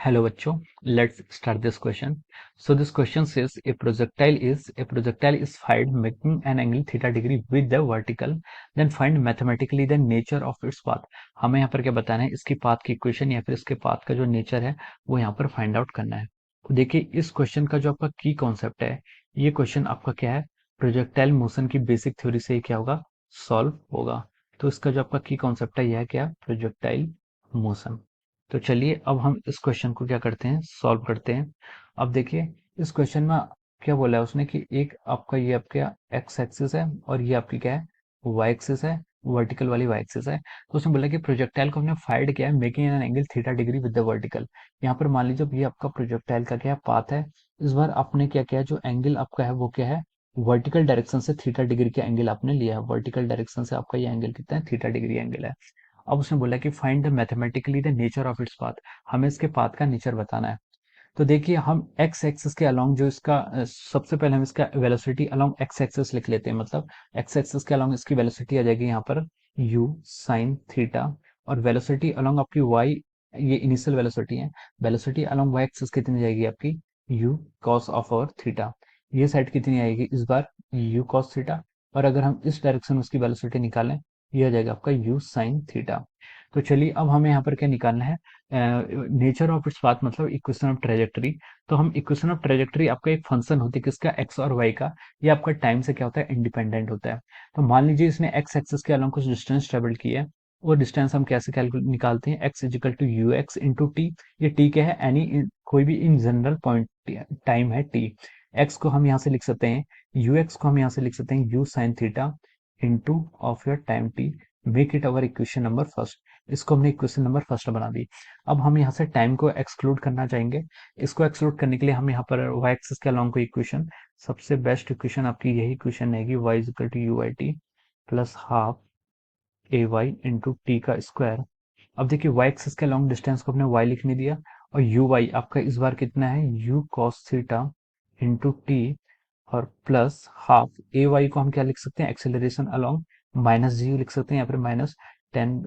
Hello बच्चों, let's start this question. So this question says a projectile is fired making an angle theta degree with the vertical. Then find mathematically the nature of its path. हमें यहाँ पर क्या बताना है, इसकी path की equation या फिर इसके पाथ का जो नेचर है वो यहाँ पर फाइंड आउट करना है। तो देखिए इस क्वेश्चन का जो आपका की कॉन्सेप्ट है, ये क्वेश्चन आपका क्या है, प्रोजेक्टाइल मोशन की बेसिक थ्योरी से क्या होगा, सॉल्व होगा। तो इसका जो आपका की कॉन्सेप्ट है यह है क्या, प्रोजेक्टाइल मोशन। तो चलिए अब हम इस क्वेश्चन को क्या करते हैं, सॉल्व करते हैं। अब देखिए इस क्वेश्चन में क्या बोला है उसने कि एक आपका ये आपका एक्स एक्सिस है और ये आपकी क्या है, वाई एक्सिस है, वर्टिकल वाली वाई एक्सिस है। तो उसने बोला कि प्रोजेक्टाइल को हमने फाइंड किया है making an angle theta degree with the vertical. यहाँ पर मान लीजिए अब ये आपका प्रोजेक्टाइल का क्या पाथ है, इस बार आपने क्या किया, जो एंगल आपका है वो क्या है, वर्टिकल डायरेक्शन से थीटा डिग्री का एंगल आपने लिया है। वर्टिकल डायरेक्शन से आपका ये एंगल कितना है, थीटा डिग्री एंगल है। अब उसने बोला कि find the mathematically the nature of its path, हमें इसके पाथ का नेचर बताना है। तो देखिए हम एक्स एक्सिस के अलोंग जो इसका सबसे पहले हम इसका वेलोसिटी अलोंग एक्स एक्सिस लिख लेते हैं। मतलब एक्स एक्सिस के अलोंग इसकी वेलोसिटी आ जाएगी यहाँ पर u साइन थीटा, और वेलोसिटी अलोंग आपकी y, ये इनिशियल वेलोसिटी है, वेलोसिटी अलोंग y एक्सिस कितनी जाएगी आपकी, u cos ऑफ और थीटा। ये साइड कितनी आएगी इस बार, u cos थीटा। और अगर हम इस डायरेक्शन में उसकी वेलोसिटी निकालें, ये आ जाएगा आपका u साइन थीटा। तो चलिए अब हमें यहाँ पर क्या निकालना है, नेचर ऑफ इट्स पाथ मतलब इक्वेशन ऑफ ट्रेजेक्टरी। तो हम इक्वेशन ऑफ ट्रेजेक्टरी आपका एक फंक्शन होती है किसका, एक्स और वाई का, ये आपका टाइम से क्या होता है, इंडिपेंडेंट होता है। तो मान लीजिए इसने एक्स एक्सिस के अलोंग कुछ डिस्टेंस ट्रेवल किया है, वो डिस्टेंस हम कैसे निकालते हैं, X equal to U X into T. ये टी क्या है, एनी कोई भी इन जनरल पॉइंट टाइम है टी। एक्स को हम यहाँ से लिख सकते हैं, यू एक्स को हम यहाँ से लिख सकते हैं you sine theta into of your time T. Make it our equation number first. इसको हमने इक्वेशन नंबर फर्स्ट बना दी। अब हम यहाँ से टाइम को एक्सक्लूड करना चाहेंगे। इसको एक्सक्लूड करने के लिए हम यहाँ पर वाई एक्सिस के अलोंग को इक्वेशन, सबसे बेस्ट इक्वेशन आपकी यही इक्वेशन रहेगी, Y equal to U I T plus half A Y into T का स्क्वायर। अब देखिए वाई एक्सिस के लॉन्ग डिस्टेंस को अपने वाई लिखने दिया, और यू वाई आपका इस बार कितना है, you cos theta into T, और प्लस हाफ ए वाई को हम क्या लिख सकते हैं, एक्सेलरेशन अलोंग माइनस जी लिख सकते हैं, यहाँ पर माइनस 10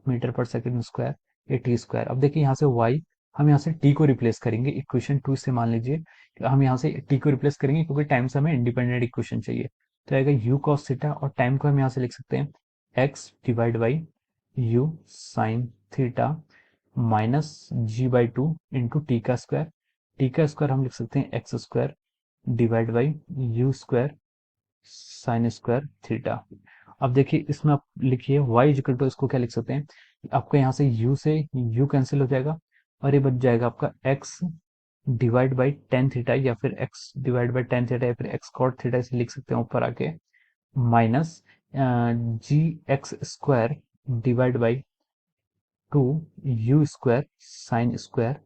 मीटर पर सेकेंड स्क्वायर, ये टी स्क्वायर। अब देखिए यहाँ से y, हम यहाँ से t को रिप्लेस करेंगे इक्वेशन 2 से। मान लीजिए हम यहाँ से t को रिप्लेस करेंगे क्योंकि टाइम से हमें इंडिपेंडेंट इक्वेशन चाहिए। तो आएगा u cos थीटा, और टाइम को हम यहाँ से लिख सकते हैं x divide by u sine theta minus G by two into T का स्क्वायर। टी का स्क्वायर हम लिख सकते हैं X square divide by U square sine square theta. अब देखिए इसमें आप लिखिए y इक्वल टू, इसको क्या लिख सकते हैं, आपका यहाँ से u से u कैंसिल हो जाएगा, और ये बच जाएगा आपका x divide by tan theta, या फिर x divide by tan theta, या फिर x कॉट थीटा इसे लिख सकते हैं ऊपर आके, minus G X square divide by two U square sine square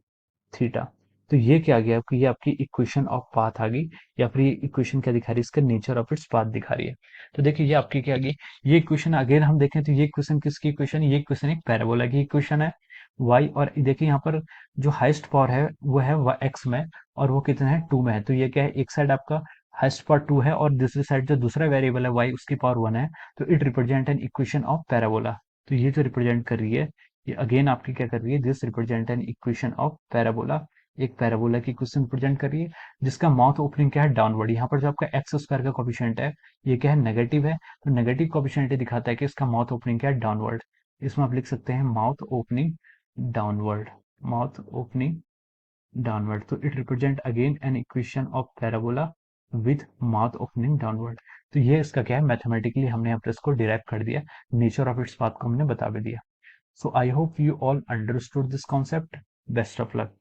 theta. तो ये क्या आ गया आपकी, ये आपकी इक्वेशन ऑफ पाथ आ गई, या फिर ये इक्वेशन क्या दिखा रही है, इसका नेचर ऑफ इट्स पाथ दिखा रही है। तो देखिए ये आपकी क्या आ गई, ये इक्वेशन अगेन हम देखें तो ये इक्वेशन किसकी इक्वेशन है, ये इक्वेशन एक पैराबोला की इक्वेशन है y, और देखिए यहाँ पर जो हाईएस्ट पावर है वो है x में, और वो कितना है 2 में है। तो ये क्या है, एक साइड आपका हाईएस्ट पावर 2 है और दूसरी साइड जो दूसरा वेरिएबल है y, उसकी पावर 1 है। तो it represent N equation of parabola. तो ये जो रिप्रेजेंट कर रही है, ये अगेन आपकी क्या कर रही है, this represent N equation of parabola. एक पैराबोला की इक्वेशन प्रेजेंट करिए जिसका माउथ ओपनिंग क्या है, डाउनवर्ड। यहाँ पर जो आपका एक्स स्क्वायर का कोफिशिएंट है ये क्या है, नेगेटिव है। तो नेगेटिव कोफिशिएंट दिखाता है कि इसका माउथ ओपनिंग क्या है, डाउनवर्ड। इसमें आप लिख सकते हैं mouth opening downward, mouth opening downward. तो it represent again an equation of parabola with mouth opening downward. तो ये इसका क्या है, मैथमेटिकली हमने यहाँ पर इसको डिराइव कर दिया, नेचर ऑफ इट्स पाथ को हमने बता भी दिया। So I hope you all understood this concept. Best of luck.